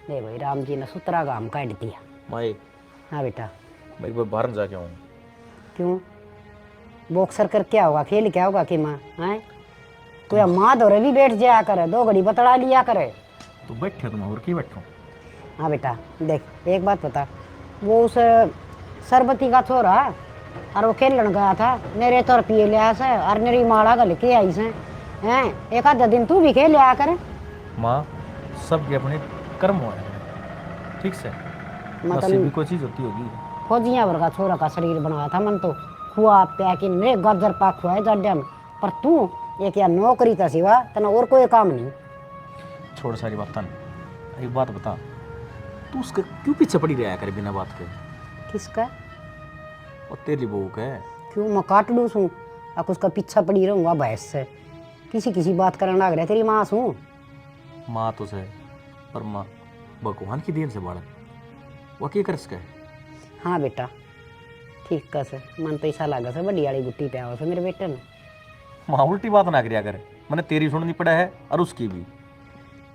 ले भाई राम जी ने सुतरा गाम काट दिया। माए हाँ बेटा। मेरी बार बाहर न जाके आऊँ। क्यों? बॉक्सर कर क्या होगा, खेल क्या होगा कि माँ है? तो या माँ दौरे भी बैठ जाया करे, 2 घड़ी बतड़ा लिया करे। तो बैठे तुम और की बैठो। हाँ बेटा देख एक बात बता, वो उस सरबती का छोरा और वो खेलन गया था, मेरे तो रुपये लिया से और मेरी माला गल के आई से हैं, एक आधा दिन तू भी खेल लिया कर। माँ सब अपने कर्म हो रहे हैं, ठीक से नसीब भी कोई चीज होती होगी। फौजिया वर्गा छोरा का शरीर बनाया था मन तो खुआ प्या कि मेरे गाजर पाक खुआ है जाड्या में, पर तू एक या नौकरी का सिवा तना और कोई काम नहीं। छोड़ सारी बात न, एक बात बता, तू उसके क्यों पीछे पड़ी रहा कर बिना बात के? किसका? और तेरी बहू का है। क्यों मैं काट लूँ सूँ अब उसका पीछा पड़ी रहूँगा भैंस से? किसी किसी बात करने लग रहा तेरी माँ सूँ। माँ तो से पर माँ भगवान की देन से बालक वो क्या कर सके। हाँ बेटा ठीक कस है, मन तो ऐसा लगा से बड़ी वाली गुट्टी पे आओ से मेरे बेटे ने। माँ उल्टी बात ना करिया कर, मैंने तेरी सुननी पड़ा है और उसकी भी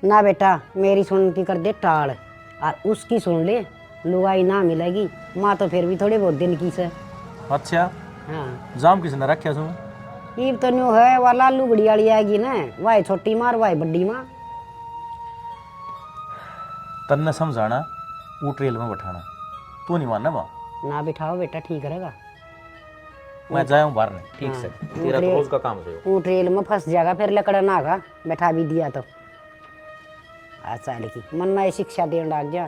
ना बेटा, मेरी सुनती कर दे टाल और उसकी सुन ले, लुगाई ना मिलेगी। माँ तो फिर भी थोड़े बहुत दिन की से। अच्छा हाँ जाम किसने रखा सुन? ईब तो न्यू है वाला लुगड़ी वाली आएगी ना, वाई छोटी माँ और वाई बड्डी माँ। तन्ने समझाना वो ट्रेल में बैठाना, तू नहीं मानना माँ। ना बिठाओ बेटा ठीक रहेगा। मैं जाऊँ बाहर नहीं, ठीक हाँ, से तेरा तो रोज का काम है। वो ट्रेल में फंस जाएगा फिर लकड़ा ना आगा, बैठा भी दिया तो अच्छा लिखी मन ना शिक्षा देने लग गया,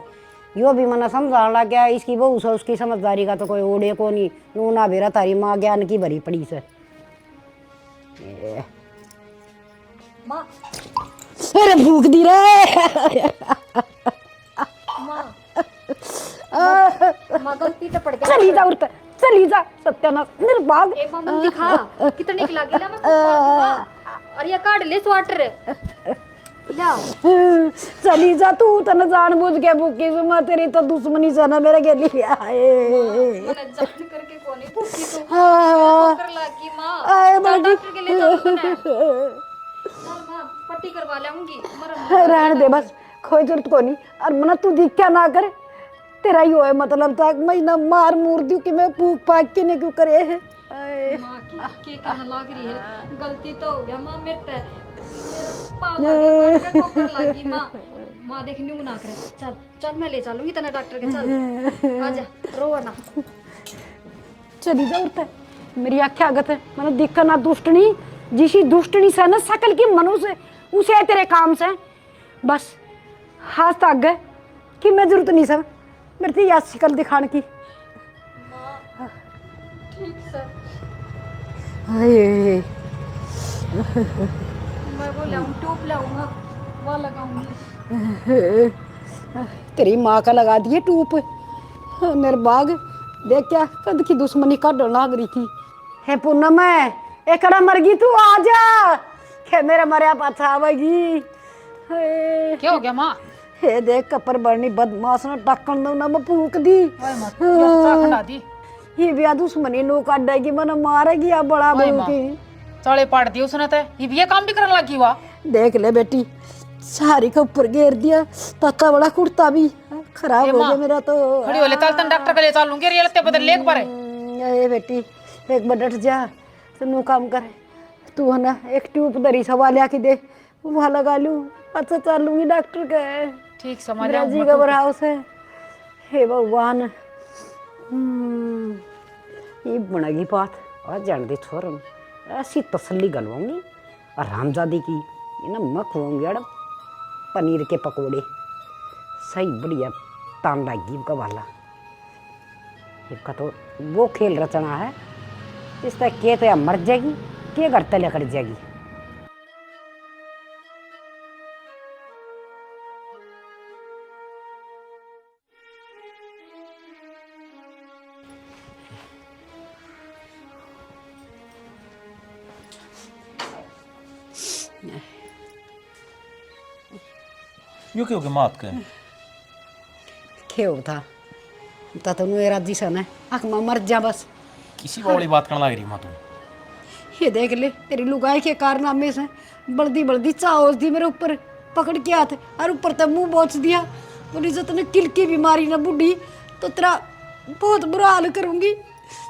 यो भी मना समझाने लग गया। इसकी बहू से उसकी समझदारी का तो कोई ओढ़े को नहीं, नू ना बेरा तारी माँ ज्ञान की भरी पड़ी से। माँ अरे भूख दी रे माँ माँ गलती तो पड़ गया। चली जा उड़ते, चली जा सत्यानाश निर्भाग। ए माँ दिखा कितने की लागी ना मैं और ये काट ले स्वेटर लाओ। चली जा तू तने जानबूझ के भूखी सुमा, तेरी तो दुश्मनी से ना मेरे के लिए आए। मैंने जान करके कोनी भूखी तो ठोकर लागी माँ। आए चल बड़ी डॉक्टर के लिए जाऊँ मैं। चल माँ पट्टी करवा लाऊंगी। रहने दे बस, कोई जरूरत को नहीं। और मना तू दिख क्या ना करे, तेरा ही है मतलब तक महीना मार मूर दूं कि मैं भूख पाक के ने क्यों करे है। माँ की कहने लग रही है, गलती तो हो गया माँ मेरे पापा ठोकर लागी माँ। माँ देख न्यू ना करे। चल चल मैं ले चलूंगी तने डॉक्टर के। चल आजा रो ना। चली जा उड़ता है मेरी आँखें आगत है, मैंने देखा ना दुष्टनी जिसी दुष्टनी से ना सकल की मनुष्य उसे तेरे काम से बस हाथ तक गए कि मैं जरूरत नहीं सब मेरे से याद शिकल दिखाने की। ठीक सर हाय मैं वो लाऊं ट्यूब लाऊंगा वो लगाऊंगी। तेरी माँ का लगा दिए टूप निर्भाग। देख क्या कद की दुश्मनी का डर लाग रही थी। हे पूनम एकड़ा मर गई तू आ जा के मेरा मरिया पाछा आवेगी। क्या हो गया माँ? हे देख कपर बरनी बदमाश ने टक्कन दो ना मैं फूक दी। दी ये भी दुश्मनी नो काटेगी मन मारेगी आ बड़ा बहू की। चले पाड़ दिया उसने तो ये काम भी करने लगी हुआ। देख ले बेटी सारी के ऊपर घेर दिया, तत्ता बड़ा कुर्ता भी खराब हो गया मेरा तो। खड़ी हो ले चल तन डॉक्टर के लिए चलूंगी रे लत्ते बदल लेक पर। ए बेटी एक बार डट जा, तू काम कर, तू है ना एक ट्यूब दरी सवा लिया के दे, वहाँ लगा लूँ अच्छा चलूंगी डॉक्टर के। ठीक समझ जी घबराओ से। हे भगवान ये बनेगी बात और जान दे छोरन ऐसी तसल्ली गलवाऊंगी और रामजादी की ये ना मैं खुआऊंगी यार पनीर के पकोड़े सही बढ़िया तान लागी का वाला। इसका तो वो खेल रचना है, इस तरह के तो या मर जाएगी के घर तले कर जाएगी। यो क्यों के मात के खेव था तो मेरा दिशन है आख में मर जा बस। किसी वाली बात करने लग रही माँ तू। ये देख ले तेरी लुगाई के कारनामे से बल्दी बल्दी चावल थी मेरे ऊपर पकड़ के हाथ और ऊपर तक मुंह बोच दिया और इज्जत ने किलकी बीमारी ना बुढ़ी तो तेरा बहुत बुरा हाल करूंगी।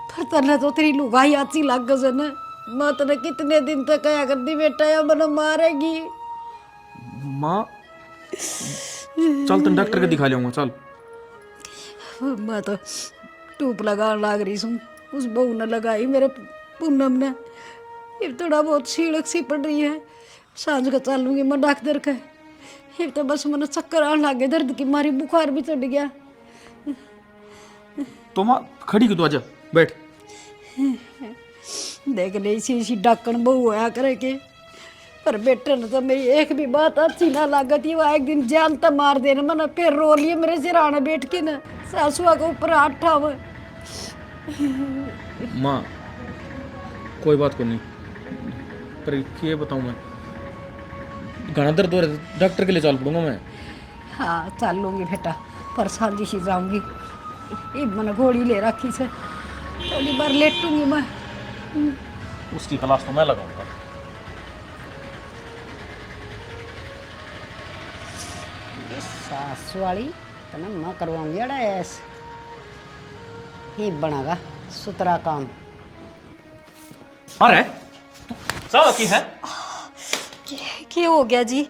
पर तने तो तेरी लुगाई अच्छी लग गई न। मैं तने कितने दिन तक कहा कर दी बेटा या मन मारेगी। माँ चल तुम डॉक्टर के दिखा लिया चल। मैं तो टूप लगाने लग रही हूँ, उस बहू ने लगाई मेरे पूनम ने। ये थोड़ा बहुत सीड़क सी पड़ रही है, सांझ का चलूंगी मैं डॉक्टर का। ये तो बस मैंने चक्कर आने लगे, दर्द की मारी बुखार भी चढ़ गया। तो माँ खड़ी क्यों, तो आजा बैठ। देख ले इसी डाकन बहू होया करे के। पर बेटे ने तो मेरी एक भी बात अच्छी ना लागती। वो एक दिन जान तो मार देना, मैंने फिर रो लिए मेरे सिराने बैठ के ना, सासुआ के ऊपर हाथ ठावे। माँ कोई बात को नहीं, पर ये बताऊँ मैं घना दर्द हो रहा है, डॉक्टर के लिए चल पड़ूंगा मैं। हाँ चल लूंगी बेटा, पर सांझी सी जाऊंगी। ये मैंने घोड़ी ले रखी से, थोड़ी बार लेटूंगी मैं। उसकी क्लास तो मैं लगाऊंगा। सास वाली तो ना मैं करवाऊंगी अड़ा ऐस ही बनागा सुतरा काम। अरे सब की है क्या हो गया जी?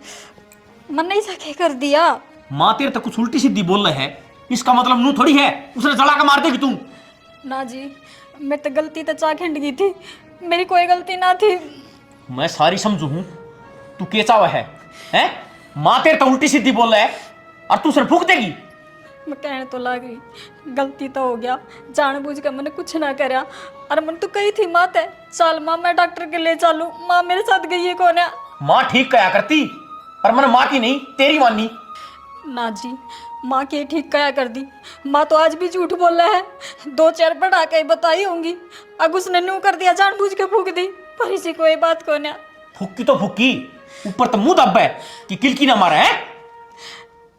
मन नहीं सके कर दिया। माँ तेरे तक कुछ उल्टी सीधी बोल रहे है, इसका मतलब नू थोड़ी है उसने जला के मार देगी तू। ना जी, मेरी तो गलती तो चा खिंड गई थी, मेरी कोई गलती ना थी। मैं सारी समझू हूँ, तू कैसा हुआ है हैं? माँ तेरे तो उल्टी सीधी बोल रहा है और तू सिर फूक देगी। मैं कहने तो लग रही, गलती तो हो गया, जानबूझ कर मैंने कुछ ना करा। और मन तो कही थी माँ ते चल माँ मैं डॉक्टर के ले चलूं, माँ मेरे साथ गई है कौन है। माँ ठीक कया करती, पर मैंने माँ की नहीं तेरी मानी। ना जी, माँ के ठीक कया कर दी। माँ तो आज भी झूठ बोल रहा है, 2-4 बढ़ा के बताई होंगी। अब उसने न्यू कर दिया, जानबूझ के फूक दी, पर इसी को ये बात कौन है। फूकी तो फूकी, ऊपर तो मुंह दब है कि किलकी ना मारे है।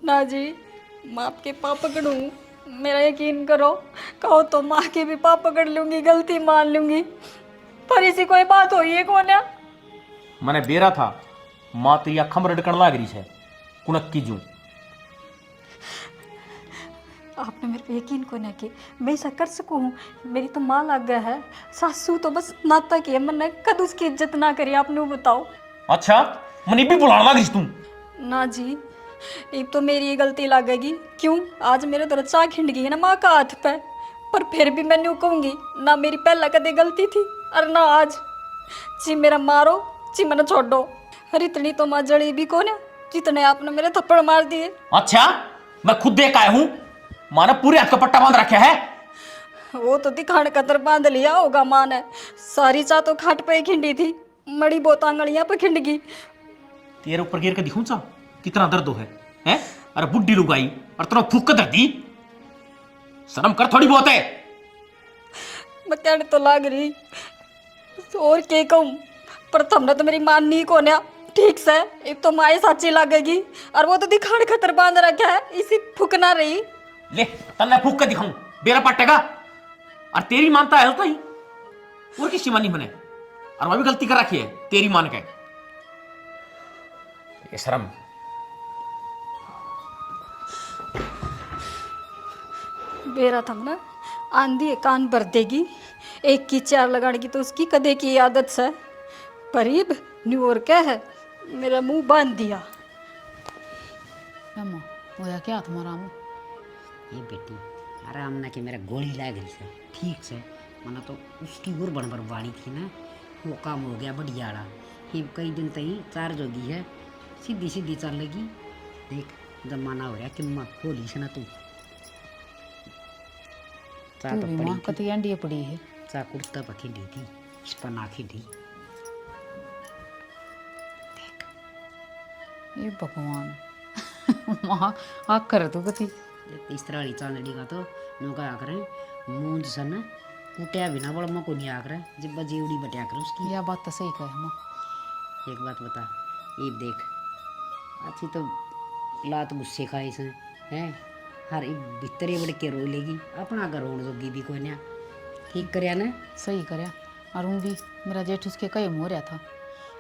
ना जी, माँ आपके पाप पकड़ूं, मेरा यकीन करो। कहो तो माँ के भी पाप पकड़ लूंगी, गलती मान लूंगी, पर इसी कोई बात हुई है कौन है। मैंने बेरा था माँ तो या खम रड़कण लाग रही है कुणक की जू। आपने मेरे पे यकीन को ना कि मैं ऐसा कर सकूं। मेरी तो माँ लग गया है, सासू तो बस नाता की है, मैंने कद उसकी इज्जत ना करी, आपने वो बताओ। अच्छा मनी भी बुलाने लग रही तू। ना जी, एक तो मेरी ये गलती लगेगी। क्यों आज मेरे तो रचा खिंड गई है ना माँ का हाथ पे, पर फिर भी मैं न्यू कहूँगी ना मेरी पहला कदे गलती थी और ना आज। जी मेरा मारो जी मैंने छोड़ दो। अरे इतनी तो माँ जड़ी भी कौन है जितने आपने मेरे थप्पड़ मार दिए। अच्छा मैं खुद देख आया हूँ, माँ ने पूरे हाथ का पट्टा बांध रखा है। वो तो दिखाण कतर बांध लिया होगा माँ ने, सारी चा तो खाट पे ही खिंडी थी, मड़ी बहुत आंगड़ियाँ पे खिंड गई। तेरे ऊपर गिर के दिखूं सा कितना दर्द हो है हैं? अरे बुड्ढी लुगाई और तेरा फूक के दर्दी, शर्म कर थोड़ी बहुत है। मैं कहने तो लाग रही और के कहूँ, पर तुमने तो मेरी माननी कौन है ठीक से। एक तो माए साची लगेगी और वो तो दिखाड़ खतर बांध रखा है, इसी फूकना रही। ले तन्ने फूक के दिखाऊं बेरा पट्टेगा, और तेरी मानता है तो ही और किसी मानी बने, और वह भी गलती कर रखी है तेरी मान के। ये शर्म। बेरा थम ना आंधी है कान भर देगी, एक की 4 लगाने की तो उसकी कदे की आदत से। परीब न्यू और क्या है, मेरा मुंह बांध दिया। अम्मा होया क्या तुम्हारा मुँह? ये बेटी आराम ना कि मेरा गोली लग रही है ठीक से, मना तो उसकी और बड़बड़ बाड़ी थी ना, वो काम हो गया बढ़िया वाला। ये कई दिन तक ही चार्ज होगी है, सीधी सीधी चल लगी। देख जमाना हो रहा कि माँ खोली से ना तू चा तू तो भी पड़ी माँ थी, कती अंडी पड़ी है। चा कुर्ता पर खिंडी थी, इस पर ना खिंडी। ये भगवान माँ आग कर तू कती। इस तरह वाली चांदड़ी का तो नौका आकर मूंद सन कुटिया बिना बड़ा मको नहीं आकर जब बजेवड़ी बटिया कर उसकी। यह बात तो सही कहे माँ। एक बात बता, ये देख अच्छी तो लात गुस्से खाई से हैं, हर एक भीतर बड़े के रो लेगी, अपना घर रोड जोगी भी कोई ना ठीक करया ना। सही करया, और हूँ भी मेरा जेठ उसके कई हो रहा था।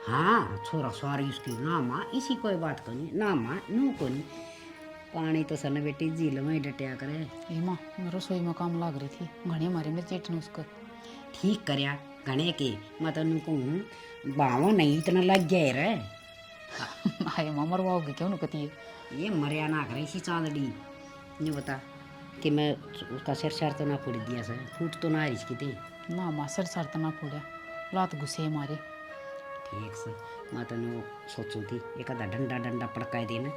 हाँ छोरा सवारी उसकी ना माँ इसी कोई बात को नहीं ना माँ नू को नहीं, पानी तो सन बेटी झील में ही डटिया करे। ये माँ मैं रसोई में काम लाग रही थी, घने मारे मेरे जेठ ने उसको। ठीक करया घने के, मैं तेन कहूँ बावा नहीं इतना लग गया रे। आए माँ मरवाओगे क्यों कहती है? ये मरिया ना करे इसी चांदड़ी। ये बता कि मैं उसका सिर सर तो ना फोड़ दिया सर, फूट तो ना रही इसकी थी। ना माँ सिर सर तो ना फोड़ा, लात गुस्से मारे। ठीक से मैं तेन सोचू थी एक आधा डंडा डंडा पड़का देना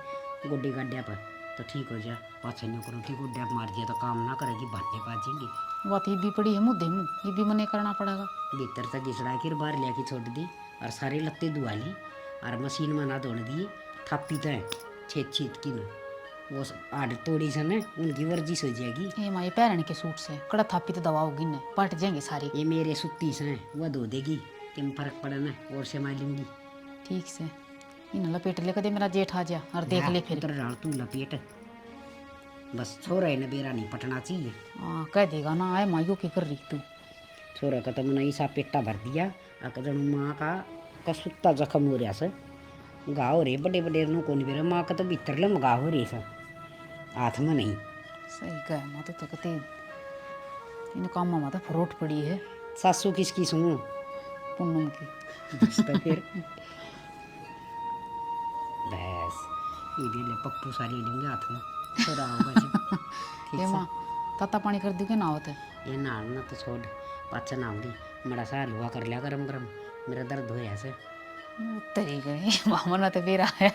गुड्डी गाड्या पर तो ठीक हो जाए। पाछे नहीं करूँ थी गुड्डा मार दिया तो काम ना करेगी, भाटने पाजेंगे। बात ये भी पड़ी है मुद्दे मुँह, ये भी मने करना पड़ेगा। भीतर तक घिसड़ा के बाहर लिया के छोड़ दी और सारे लत्ते धुआ ली और मशीन में ना धोने दिए। थापी तो छेद छेद की ना वो आड़ तोड़ी से ना उनकी वर्जिश हो जाएगी। ये माँ ये पैरन के सूट से कड़ा थापी तो दवा होगी न, पट जाएंगे सारे। ये मेरे सुत्ती से वह धो देगी, तिम फर्क पड़ा ना और से मैं लूँगी। ठीक से इन लपेट ले कदे मेरा जेठ आ जा और देख ले फिर। उधर डाल तू लपेट, बस छोरा है ना बेरा नहीं पटना चाहिए। हाँ कह देगा ना, आए माँ यो की कर रही तू। छोरा का तो मैंने ऐसा पेटा भर दिया अगर माँ का सुत्ता जख्म हो रहा से घाव हो रहे बड़े बड़े नो कौन बेरा माँ का तो भीतर लम घाव हो रही सर, हाथ में नहीं। सही कह माँ तो कहते इन काम में तो फरोट पड़ी है। सासू किसकी सुनूं? पुन्नम की। बस तो फिर बस ये भी ले पप्पू सारी लेंगे हाथ में छोरा होगा जी। ठीक ये से माँ ताता पानी कर दी के ना होता ये ना तो छोड़ पाचा ना होगी बड़ा सा हलवा कर लिया गरम गरम, मेरा दर्द हो ऐसे। तरी गई मामा ना तो बेरा है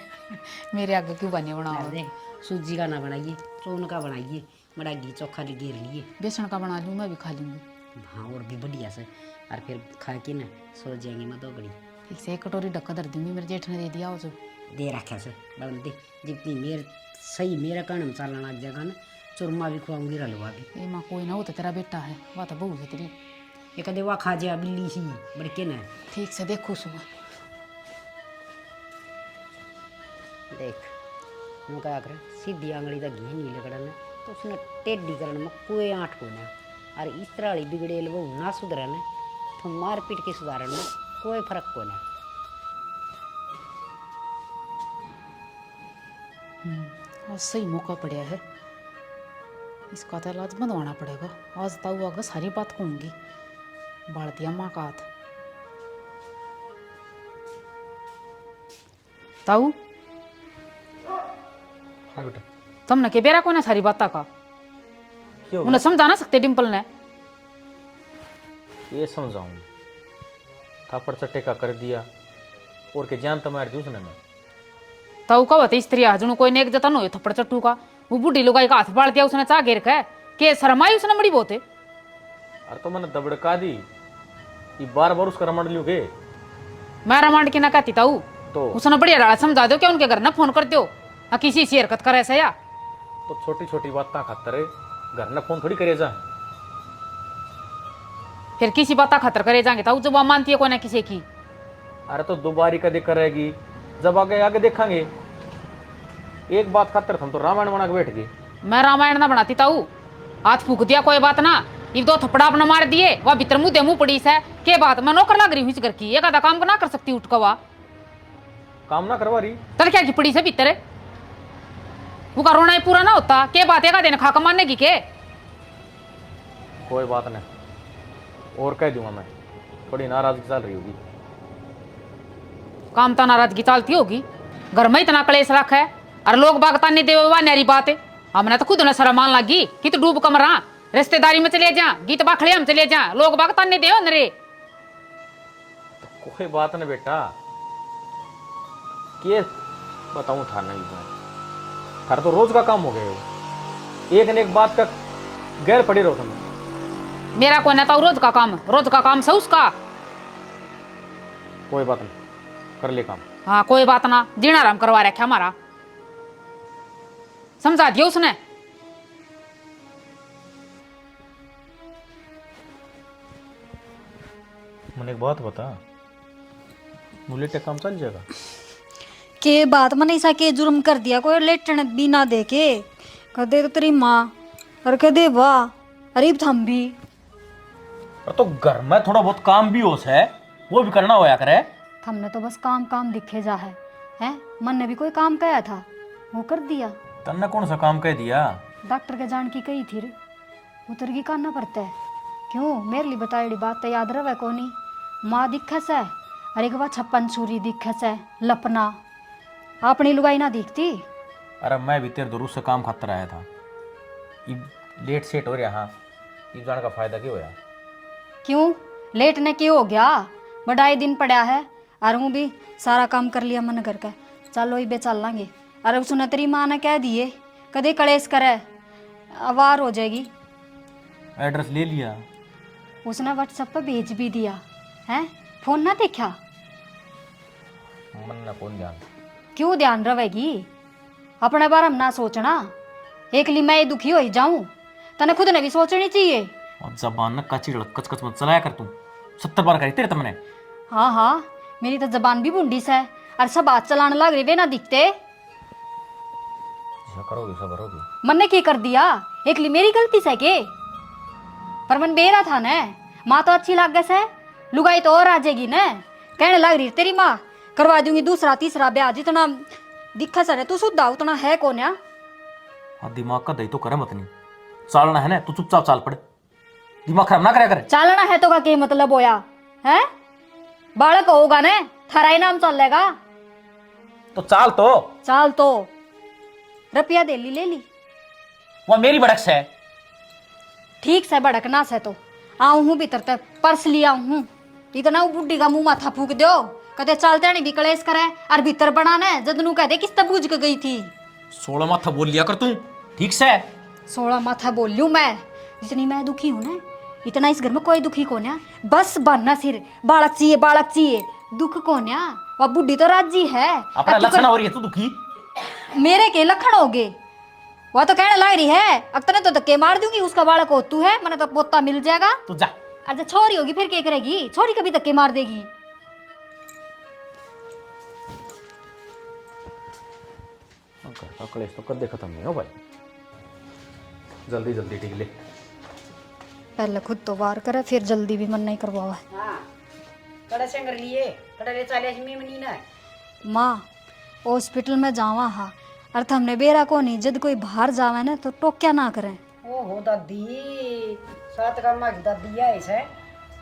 मेरे आगे क्यों बने बनाओ। दे सूजी का ना बनाइए, चून का बनाइए, बड़ा घी चोखा घेर लिए। बेसन का बना लूँ, मैं भी खा लूँगी। हाँ और भी बढ़िया से और फिर खा के ना सो जाएंगे मैं तो बड़ी। ठीक से एक कटोरी ढक्का धर दूँगी, मेरे जेठ ने दे दिया हो जो दे रखा से बदल दे जितनी मेरे सही मेरा कानम चालना लग जाएगा ना चूरमा भी खुआऊंगी हलवा भी। ये माँ कोई ना हो तो तेरा बेटा है, वह तो बहू है तेरी। ये कदे वह खा जा बिल्ली सी बड़के ना। ठीक से देखो सुबह देख मैं क्या कर सीधी आंगली का घी नहीं लगड़ा ना तो उसने टेढ़ी करने में कोई आँट को ना और इस तरह वाली बिगड़ेल वो ना सुधरे ना तो मार पीट के सुधारण में कोई फर्क को ना। आज सही मौका पड़ा है, इसका तो इलाज बनवाना पड़ेगा। आज ताऊ आगे सारी बात कहूँगी, बाढ़ दिया माँ का हाथ। ताऊ हाँ बेटा तुमने के बेरा को ना सारी बात का क्यों उन्हें समझा ना सकते डिम्पल ने। ये समझाऊं थापड़ चट्टे का कर दिया और के जान तुम्हारे दी उसने मैं। ताऊ का होते स्त्री हजणु कोई ने एक जतन हो थप्पड़ चट्टू का, वो बूढ़ी लुगाई का हाथ बाढ़ दिया उसने चा घेर के शर्माई उसने बड़ी बहुत है। अरे तो मैंने दबड़का दी ये बार बार उसका रमण लियो के मैं रमांड की ना कहती ताऊ तो उसने बढ़िया रात समझा दो क्या उनके घर ना फोन कर दो किसी सी हरकत करे ऐसा या तो छोटी छोटी बात खातर घर ने फोन थोड़ी करे जा। फिर किसी बात खतर करे जाएंगे ताऊ जब वो मानती है कोई ना किसी की। अरे तो दोबारी कदे करेगी जब आगे आगे देखेंगे। एक बात खातर हम तो रामायण बना के बैठ गए। मैं रामायण ना बनाती ताऊ, हाथ फूक दिया कोई बात ना, ये दो थप्पड़ा अपना मार दिए वह भीतर मुँह दे मुँह पड़ी है के बात मैं नौकर लग रही हूँ इस घर की, एक आधा काम ना कर सकती उठ का वह काम ना करवा रही तर क्या की पड़ी से भीतर वो का रोना ही पूरा ना होता के बात एक दिन खाकर मारने की के। कोई बात नहीं और कह दूंगा मैं, थोड़ी नाराजगी चल रही होगी। काम तो नाराजगी चलती होगी, घर में इतना कलेश रखा है और लोग बागता नहीं देवा नारी बात है। हमने तो खुद न शर्म मान लगी कि तो डूब कमरा रिश्तेदारी में चले जा गीत बाखड़े हम चले जा लोग बागता नहीं दे नरे। तो कोई बात नहीं बेटा, के बताऊं था नहीं मैं थारा तो रोज का काम हो गया हो, एक न एक बात का गैर पड़े रहो तुम। मेरा कोई ना था रोज का काम से उसका। कोई बात नहीं कर ले काम। हाँ कोई बात ना, जीना आराम करवा रखा हमारा, समझा दिया उसने। मैंने एक बात बता, बुलेट काम चल जाएगा के बात मन ऐसा के जुर्म कर दिया कोई लेटन भी ना दे के कदे तो तेरी माँ और कदे वाह अरे थम भी। तो घर में थोड़ा बहुत काम भी हो है वो भी करना होया करे। हमने तो बस काम काम दिखे जा है हैं? मन ने भी कोई काम कहा था वो कर दिया। तन्ने कौन सा काम कह दिया? डॉक्टर के जान की कही थी रे, उतर की करना पड़ता है। क्यों मेरे लिए बताई बात तो याद रहे कोनी। माँ दिखे से और एक बार छप्पन छुरी दिखे से लपना अपनी लुगाई ना दिखती। अरे मैं भी तेरे दुरुस्त से काम खातर आया था। ये लेट सेट हो रहा। हाँ, ये जाने का फायदा क्यों होया? क्यों लेट ने क्यों हो गया? बड़ाई दिन पड़ा है और हूँ भी सारा काम कर लिया मन करके। चलो बे चल लांगे। अरे उसने तेरी माँ ने कह दिए कदे कलेश करे अवार हो जाएगी। एड्रेस ले लिया। उसने व्हाट्सएप पर भेज भी दिया है। फोन ना देखा? मन ना कौन जान। क्यों ध्यान रहेगी? अपने बारे में ना सोचना। एक ली मैं दुखी हो ही जाऊं, तने खुद ने भी सोचनी चाहिए। और जबान ना कच्ची कच कच मत चलाया कर। तू 70 बार करी तेरे तमने। हाँ हाँ मेरी तो जबान भी बुंडी से और सब बात चलाने लग रही वे ना दिखते। करोगे सब करोगे। मन ने क्या कर दिया? एक ली मेरी गलती से के? पर मन बेरा था न। माँ तो अच्छी लाग से लुगाई तो और आ जाएगी न। कहने लग रही तेरी माँ करवा दूंगी दूसरा तीसरा ब्याह। जितना दिखा सर तू सुधा उतना है कौन या? हाँ, दिमाग का दही तो करे मत नहीं। चालना है ना, तू चुपचाप चाल पड़े। दिमाग खराब ना करे। चालना है तो का क्या मतलब होया है? बालक होगा न थारा ही नाम चलेगा। तो चाल तो रुपया दे ली ले ली। वो मेरी भड़क से है। ठीक से भड़कना से तो आऊ हूँ भीतर तक पर्स लिया हूँ। इतना बुढ़ी का मुंह माथा फूक दो कदे चलते नहीं भी कलेश करे और भीतर बनाना जदनू कह दे किस तब बूझ के गई थी। 16 माथा बोल लिया कर तू ठीक से। 16 माथा बोल लूँ मैं। जितनी मैं दुखी हूँ ना इतना इस घर में कोई दुखी कौन है? बस बनना सिर बालक चाहिए दुख कौन है? वह बुढ़ी तो राजी है। अपना लक्षण हो रही है तू दुखी। मेरे के लखन हो गए। वह तो कहने लग रही है अक्तर ने तो धक्के मार दूंगी उसका बालक हो तू है मैंने तो पोता मिल जाएगा। तू जा। अच्छा छोरी होगी फिर क्या करेगी? छोरी कभी धक्के मार देगी। कलेश तो कद खत्म नहीं हो भाई। जल्दी जल्दी ठीक ले। पहले खुद तो वार करे फिर जल्दी भी मन नहीं करवावा। हाँ कड़े से कर लिए कड़े ले चाले में मनी ना। माँ हॉस्पिटल में जावा हा और हमने बेरा को नहीं जब कोई बाहर जावे ना तो टोक्या ना करें। ओ हो दादी सात का माँ की दादी है इसे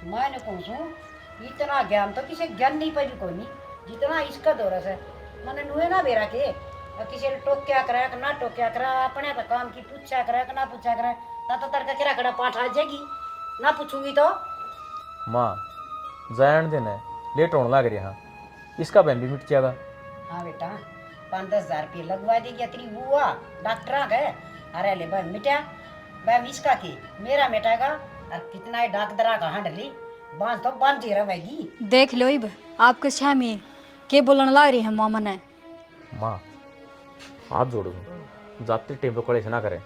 मैंने पूछूं इतना ज्ञान तो किसी ज्ञान नहीं पाई कोई नहीं जितना इसका दौरा है। मैंने नुए ना बेरा के किसी ने टोक्या करा ना टोक्या करा अपने तो काम की पूछा करा ना पूछा करा ना तो तरका किरा कड़ा पाठ आ जाएगी ना पूछूंगी तो। माँ जान देना लेट होने लग रही। हाँ इसका बहन भी मिट जाएगा। हाँ बेटा 5-10 हजार रुपये लगवा देगी तेरी बुआ डॉक्टर गए। अरे ले भाई मिटा भाई इसका की मेरा मिटाएगा और कितना ही डॉक्टर का हंडली बांध तो बांध ही रहेगी। देख लो इब आपके छामी के बोलने लग रही है मामा ने। माँ हाथ जोड़ दूँ जाते टाइम पे कलेश ना करें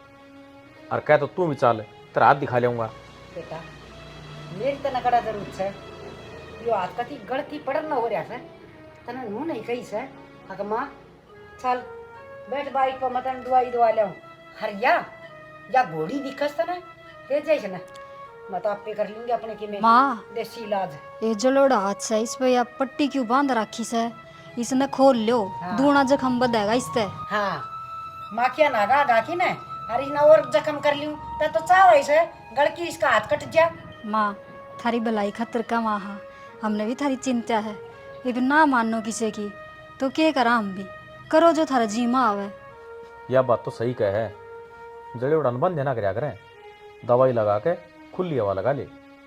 और कह तो तू भी चाल तेरा हाथ दिखा लेऊंगा। बेटा मेरी तो नकड़ा जरूरत है यो हाथ कति गलती पड़न न हो रहा है तने नु नहीं कही से। अगर माँ चल बैठ बाइक पर मतन दवाई दवा ले हरिया या घोड़ी दिखस तो ना ले जाइए ना मैं तो आप पे कर लूंगी अपने की में माँ देसी इलाज। ये जलोड़ा हाथ से इस पे आप पट्टी क्यों बांध रखी से? इसने खोल लो हाँ। दूना जख्म बदेगा इससे। हाँ माँ क्या नागा गाकी ना अरे ना और जख्म कर लूं तो चाव ऐसे गड़की इसका हाथ कट जा। माँ थारी भलाई खतर का वहाँ हमने भी थारी चिंता है। लेकिन ना मानो किसी की तो क्या करा हम भी करो जो थारा जी माँ आवे। यह बात तो सही कह है। जड़े उड़ान बंद देना कराया करें दवाई लगा के खुली हवा लगा ले।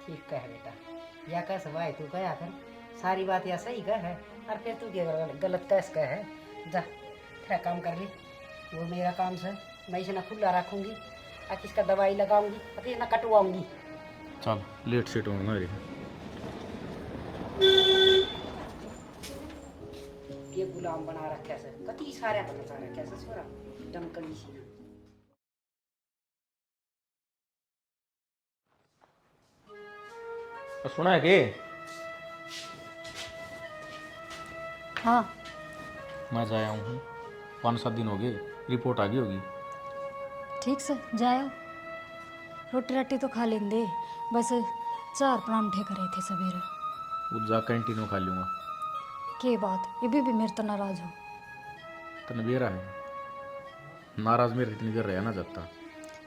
ठीक कह बेटा या कह सवाई तू कहा कर सारी बात या सही कह है और फिर तू क्या गलत कैस कह है। जा क्या काम कर ली वो मेरा काम से मैं इसे ना खुला रखूंगी और किसका दवाई लगाऊंगी और किसी ना कटवाऊंगी। चल लेट सेट होना रे। ये गुलाम बना रखा से कति सारे पता रखा से छोरा डमकली सी। सुना है कि हाँ मैं जाया हूँ 5-7 दिन हो गए रिपोर्ट आ गई होगी। ठीक से जाओ रोटी राटी तो खा लेंगे बस 4 परांठे करे थे सवेरे। वो जा कैंटीन में खा लूँगा। के बात ये भी मेरे तो नाराज हो। तने बेरा है नाराज मेरे इतनी देर रहा ना जाता।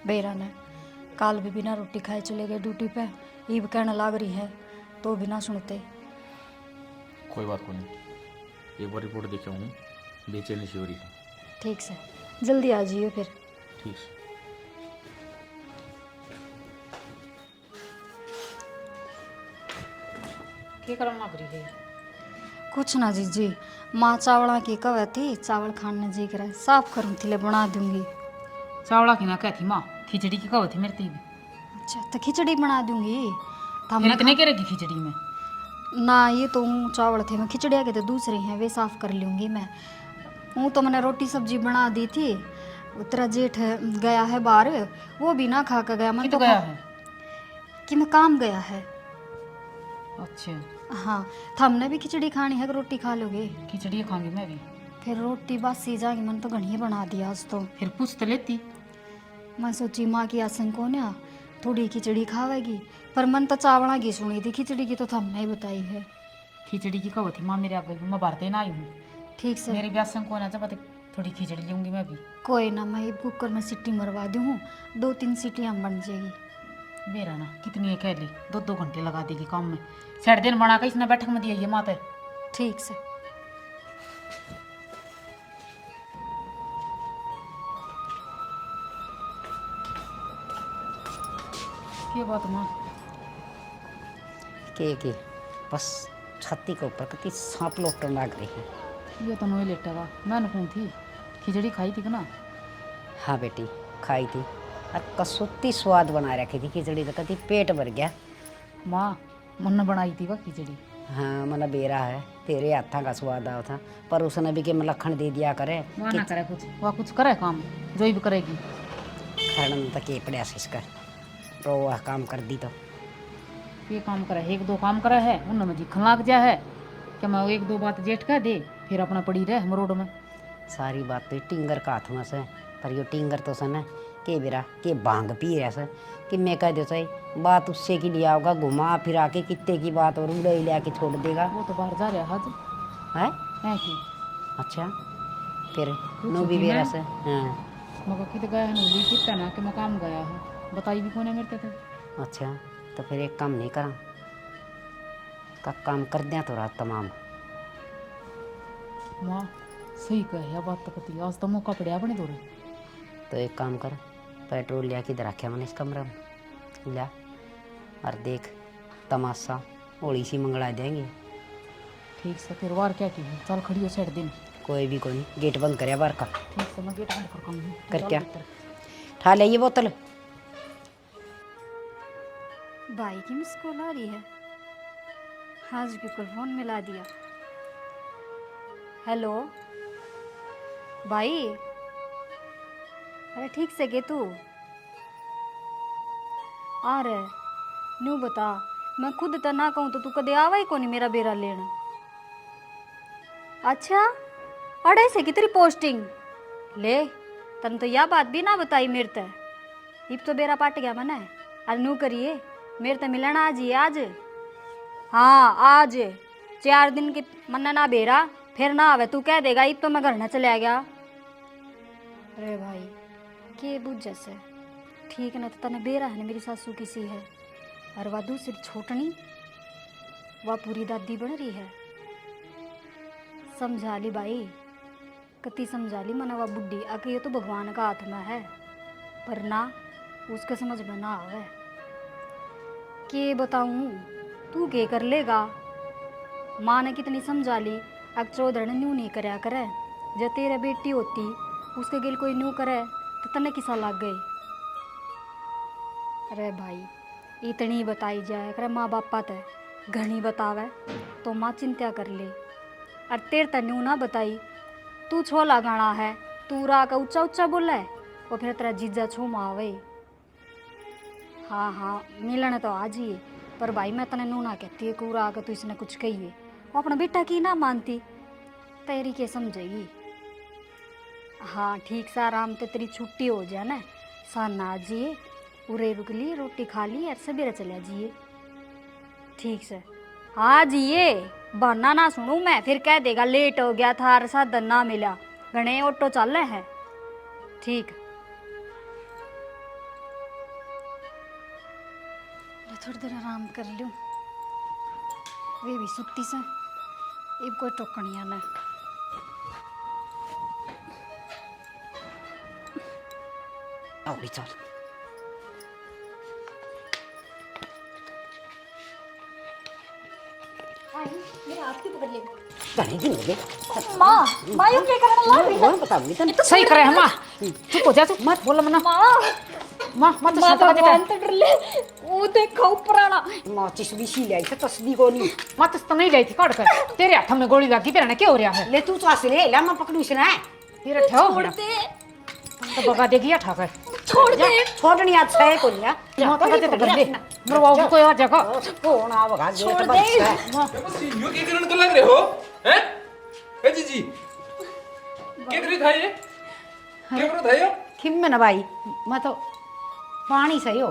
बेरा ने काल भी बिना रोटी खाए चले गए ड्यूटी पे, ईब कहने लाग रही है तो भी ना सुनते। कोई बात को नहीं, एक बार रिपोर्ट देखे हूँ, बेचैनी सी हो रही है। ठीक से जल्दी आ जाइए फिर। ठीक है। क्या करना लग रही है? कुछ ना जीजी, माँ चावला की कवे थी, चावल खाने जी करे साफ करूँ थी बना दूंगी। चावला की ना क्या थी माँ, खिचड़ी की कहो थी मेरे तीन। अच्छा तो खिचड़ी बना दूंगी। फिर इतने क्या रहेगी खिचड़ी में? ना ये तो ऊँ चावल थे, मैं खिचड़िया के तो दूसरे हैं वे साफ कर लूँगी मैं। ऊँ तो मैंने रोटी सब्जी बना दी थी। तेरा जेठ गया है बाहर, वो भी ना खा कर गया। मन तो गया है? कि मैं काम गया है। अच्छा, हाँ तो हमने भी खिचड़ी खानी है, रोटी खा लोगे? खिचड़ी खाऊंगी मैं भी। फिर रोटी बासी जाएगी, मन तो घनी बना दिया आज तो। फिर पूछ तो लेती। मैं सोची माँ की आसन को ना थोड़ी खिचड़ी खावेगी, पर मन तो चावला की सुनी थी, खिचड़ी की तो हमने ही बताई है। खिचड़ी की कहो थी माँ मेरे आगे, मैं भरते ना आई हूँ। ठीक से मेरे ब्याह को ना जब थोड़ी खिचड़ी लूंगी मैं भी। कोई ना, मैं कुकर में सीटी मरवा दूँ, 2-3 सीटियाँ बन जाएगी। मेरा ना कितनी है कह ली, 2-2 घंटे लगा देगी काम में। साढ़े दिन बना के इसने बैठक में दिया ये माते। ठीक से क्या बात माँ? के बस छाती के ऊपर कति सांप लोटने लग रही है। ये तो नोई लेटा हुआ, मैंने कौन थी खिचड़ी खाई थी कि ना? हाँ बेटी खाई थी, और कसुत्ती स्वाद बना रखी थी खिचड़ी, तो कति पेट भर गया। माँ मुन्ना बनाई थी वह खिचड़ी। हाँ मना बेरा है, तेरे हाथा का स्वाद आओ था, पर उसने भी के मलखन दे दिया करे। वह ना करे कुछ, वह कुछ करे काम जो भी करेगी। खड़न तक के पड़ा इसका रो वह काम कर दी तो। ये काम करे, 1-2 काम करे है उनमें जीखन लाग जा है कि मैं 1-2 बात जेठ कह दे, फिर अपना पड़ी रहे मरोड़ में। सारी बात तो टिंगर का हाथ में से, पर यो टिंगर तो सन के बेरा के भांग पी रहा से कि मैं कह दो सही बात उससे की लिया होगा, घुमा फिरा के कितने की बात और उड़े लिया के छोड़ देगा। वो तो बाहर जा रहा आज है की। अच्छा फिर नो भी बेरा से। हाँ मगर कित गया है नूली कितना ना कि मैं काम गया है, बताई भी कौन है मेरे थे। अच्छा तो फिर एक काम नहीं करा का काम कर दिया तो रात तमाम। माँ सही कहे बात तो पति, आज तो मौका पड़ा अपने दौरे। तो एक काम कर, पेट्रोल लिया किधर रखे मैंने इस कमरे में लिया, और देख तमाशा होली सी मंगला देंगे। ठीक से फिर वार क्या की चल खड़ी हो सेठ दिन। कोई भी कोई नहीं, गेट बंद करे बार का। ठीक से मैं गेट बंद कर कहूँ कर क्या ठा ले ये बोतल। भाई की मिस कॉल आ रही है, आज भी कल फोन मिला दिया। हेलो भाई, अरे ठीक से गे तू आ रहे न्यू बता, मैं खुद तो ना कहूँ तो तू कदे आवा ही को नहीं मेरा बेरा लेना। अच्छा अड़े से की तेरी पोस्टिंग ले, तन तो यह बात भी ना बताई मेरे ते, इब तो बेरा पाट गया मना है। आज नू करिए मेरे ते मिलन आज ही आज। हाँ आज 4 दिन की मन्ना ना बेरा, फिर ना आवे तू कह देगा इब तो मैं घर ना चले गया। अरे भाई के बुझ जैसे ठीक है ना, तो तने बेरा है ना मेरी सासू किसी है, और वह दूसरी छोटनी वह पूरी दादी बन रही है। समझा ली भाई, कति समझा ली मना वह बुढ़ी आके, ये तो भगवान का हाथ में है, पर ना उसके समझ में ना आवे। के बताऊं तू के कर लेगा, माँ ने कितनी समझा ली, अब चौधर ने न्यू नहीं करया करे, जब तेरे बेटी होती उसके गिल कोई न्यू करे तो तने किसा लग गई। अरे भाई इतनी बताई जाए करे, माँ बापा ते घनी बतावे तो माँ चिंता कर ले, और तेरे ते न्यू ना बताई तू छोला गाना है, तू रा का ऊंचा ऊंचा बोला है, और फिर तेरा जीजा छो मावे। हाँ हाँ मिलन तो आज ही, पर भाई मैं तने नू ना कहती है कूरा आकर तू इसने कुछ कहिए, वो अपना बेटा की ना मानती, तेरी के समझेगी। हाँ ठीक सा आराम तो तेरी छुट्टी हो जाए ना, साना आ जिए उरे रुक ली रोटी खा ली और सवेरे चले जाइए। ठीक से हाँ जिए, बहाना ना सुनूं मैं, फिर कह देगा लेट हो गया था और साधन ना मिला, घने ऑटो चल रहे हैं। ठीक। थोड़ी देर आराम कर लूँ, वे भी सुती से, एक कोई टोकनिया ना। औरी चल मेरे हाथ की पकड़ ले। जाने की मुझे माँ, माँ ये क्या करने लग रही है? वो बता मुझे तो सही करे हम चुप हो जा तू मत बोल मना माँ, मां मत माँ शांत हो जा भगवान तो डर ले, वो देखो पुराना। माचिस भी सी लाई से तस्दी को नहीं मत तो नहीं लाई थी काट कर तेरे हाथ में गोली लगी फिर ना क्या हो रहा है ले तू तो असले ला मैं पकड़ू से ना तेरा ठो छोड़ दे, तो बगा देगी या ठा कर छोड़ दे। छोड़नी आज है कोनी ना मां तो कहते कर ले मरवाओ कोई आ जगह कौन आवेगा जे छोड़ तो दे। बस है यो के कारण कर लग रहे हो हैं ए जीजी के करे था ये क्या करो था ये किम में ना भाई मैं तो पानी सही हो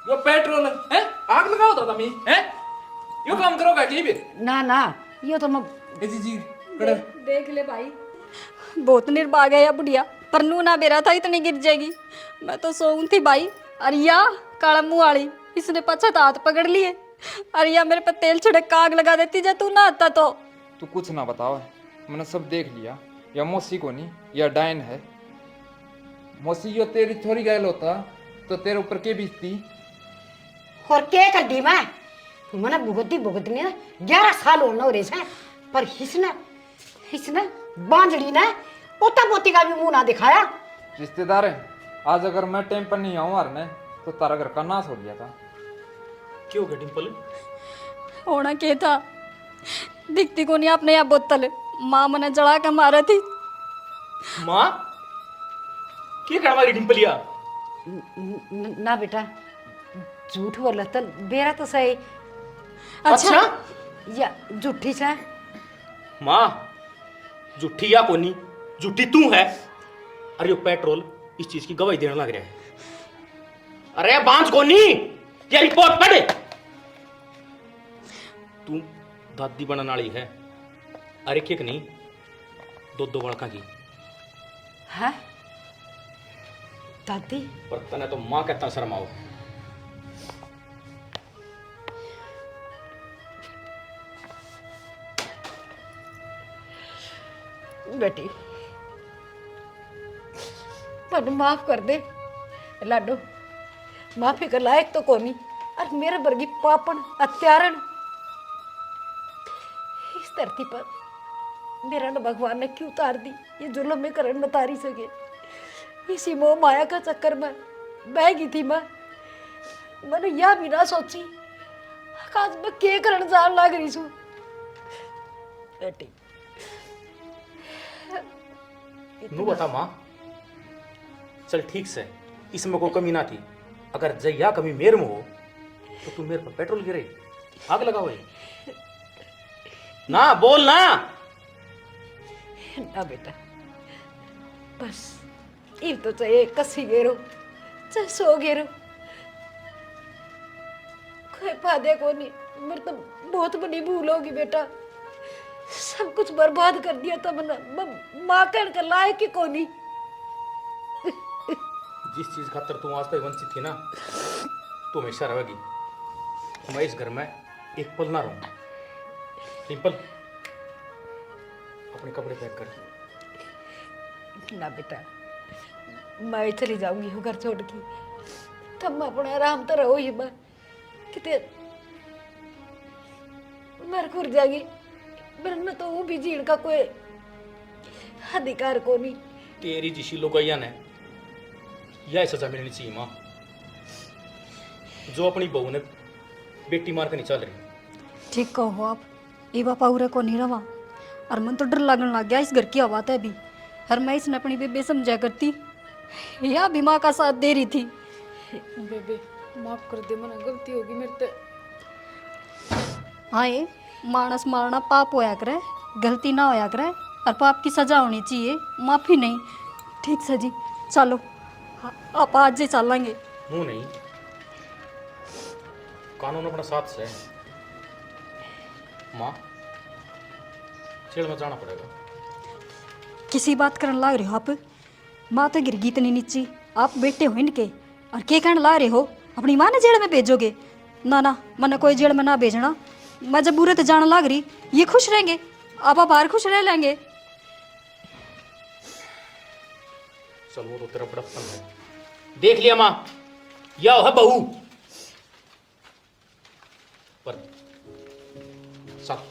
यो पेट्रोल हैं आग लगाओ था तुम हैं यो काम करोगा कि भी ना ना ये तो मैं ए जीजी कड़े देख ले भाई, बहुत निर्भाग है या बुढ़िया, पर नू ना बेरा था इतनी गिर जाएगी। मैं तो सोऊं थी भाई, अरिया काला मुंह वाली इसने पछत हाथ पकड़ लिए। अरिया मेरे पे तेल छिड़क का आग लगा देती जा तू ना आता तो। तू कुछ ना बताओ, मैंने सब देख लिया। या मौसी को नहीं या डायन है। मौसी यो तेरी थोड़ी गैल होता तो तेरे ऊपर के बीतती। और क्या कर दी मैं मैंने भुगतनी ना 11 साल होना हो रहे से पर हिसना बांझड़ी ने पोता पोती का भी मुंह ना दिखाया। रिश्तेदार है, आज अगर मैं टाइम पर नहीं आऊँ हारने तो तारा घर का नाश हो गया था। क्यों हो गया डिम्पल? होना क्या था, दिखती को नहीं आपने यहाँ बोतल, माँ मने जड़ा के मारा थी। माँ क्या कर हमारी डिम्पलिया? ना बेटा झूठ बोला तो बेरा तो सही अच्छा या झूठी से माँ झूठी या कोनी झूठी तू है। अरे यो पेट्रोल इस चीज की गवाही देने लग रहा है। अरे बांझ कोनी ये रिपोर्ट पढ़। तू दादी बनने वाली है। अरे एक नहीं दो बड़का की है दादी पर तने तो माँ कहता शर्माओ। बेटी पर माफ कर दे लाडो, माफी कर लायक तो कोनी और मेरे वर्गी पापन अत्यारण इस धरती पर मेरा न भगवान ने क्यों उतार दी। ये जुल्म में करण न तारी सके। इसी मोह माया का चक्कर में बह गई थी मैंने यह भी ना सोची आज मैं के करण जान लग रही सू। बेटी नू बता माँ, चल ठीक से इसमें कोई कमी ना थी। अगर जया कमी मेरे में हो तो तू मेरे पर पेट्रोल गिरे आग लगाओ ना बोल ना। ना बेटा बस इब तो चाहे कसी गेरो चाहे 100 गेरो कोई फायदे को नहीं। मेरे तो बहुत बड़ी भूल होगी बेटा, सब कुछ बर्बाद कर दिया था मैंने। माँ कहने का लायक ही को नहीं। जिस चीज खातर तू आज तक वंचित थी ना तू हमेशा रहेगी। मैं इस घर में एक पल ना रहूंगा। डिम्पल अपने कपड़े पैक कर। ना बेटा मैं चली जाऊंगी वो घर छोड़ के, तब मैं अपने आराम तो रहो ही मैं कितने मर खुर जाएगी। मेरे में तो वो भी जीण का कोई अधिकार को नहीं। तेरी जिसी लोगैया ने यह सजा मिलनी चाहिए माँ, जो अपनी बहू ने बेटी मार कर नहीं चल रही। ठीक कहो आप, ये बापा उरे को नहीं रवा और मन तो डर लगने लग गया इस घर की हवा है भी। हर मैं इसने अपनी बेबे समझा करती या भी माँ का साथ दे रही थी। बेबे माफ कर दे, मना गलती होगी मेरे से। हाँ ये मानस मारना पाप होया करे, गलती ना होया करे और पाप की सजा होनी चाहिए, माफी नहीं। ठीक सर जी चलो आप आज ही चलेंगे। हूँ नहीं, कानून अपना साथ से है। माँ जेल में जाना पड़ेगा। किसी बात करने लग रहे हो आप? माँ तो गिर गई इतनी नीची, आप बेटे हो इनके और के कहने ला रहे हो अपनी माँ ने जेल में भेजोगे? ना ना, मैंने कोई जेल में ना भेजना। मैं जब बुरे तो जाने लग रही, ये खुश रहेंगे, आप बाहर खुश रह लेंगे। चल वो तो तेरा बड़प्पन है। देख लिया माँ, यह है बहू पर सब